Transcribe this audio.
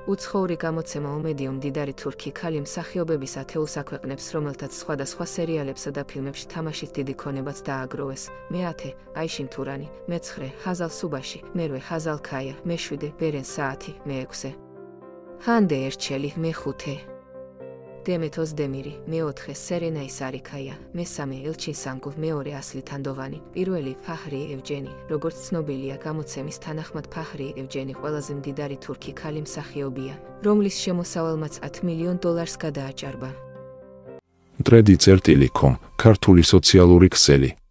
უცხოური გამოცემა ომედიუმ მდიდარი თურქი ქალი მსახიობების ათეულს აქვეყნებს, რომელთაც სხვადასხვა სერიალებსა და ფილმებში თამაშით დიდი ქონებაც დააგროვეს. მე-10 აიშინ თურანი, მე-9 ჰაზალ სუბაში, მე-8 ჰაზალ ქაია, მე-7 ბერენ საათი, მე-6 ჰანდე ერჩელი, მე-5 დემეთ ოზდემირი, მე-4 სერენა ისარიქაია, მე-3 ელჩინ სანგუв, მე-2 ასლი თანდოვანი, პირველი ფაჰრი ევჯენი. როგორც ცნობილია, გამოცემის თანახმად ფაჰრი ევჯენი ყველაზე მდიდარი თურქი ქალი მსახიობია, რომლის შემოსავალმაც $10 მილიონ გადააჭარბა. Tredi.com ქართული სოციალური ქსელი.